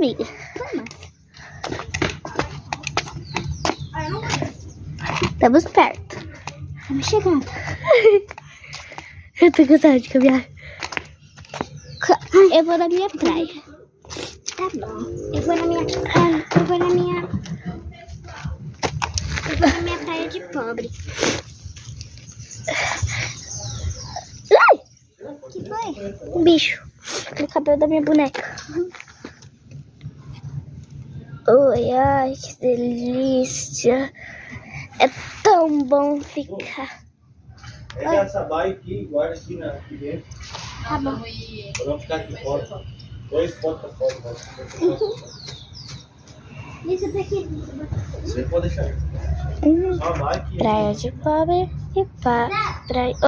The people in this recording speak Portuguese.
amiga. Estamos perto. Estamos chegando. Eu tô cansada de caminhar. Eu vou na minha praia. Tá bom. Eu vou na minha praia de pobre. Ai! O que foi? Um bicho no cabelo da minha boneca. Oi, ai, que delícia. É tão bom ficar. Pega essa baia aqui, guarda aqui dentro. Tá bom. Pra não ficar aqui fora. 2 potes fora. Deixa eu aqui. Você pode deixar. Só vai que... Praia de pobre e praia.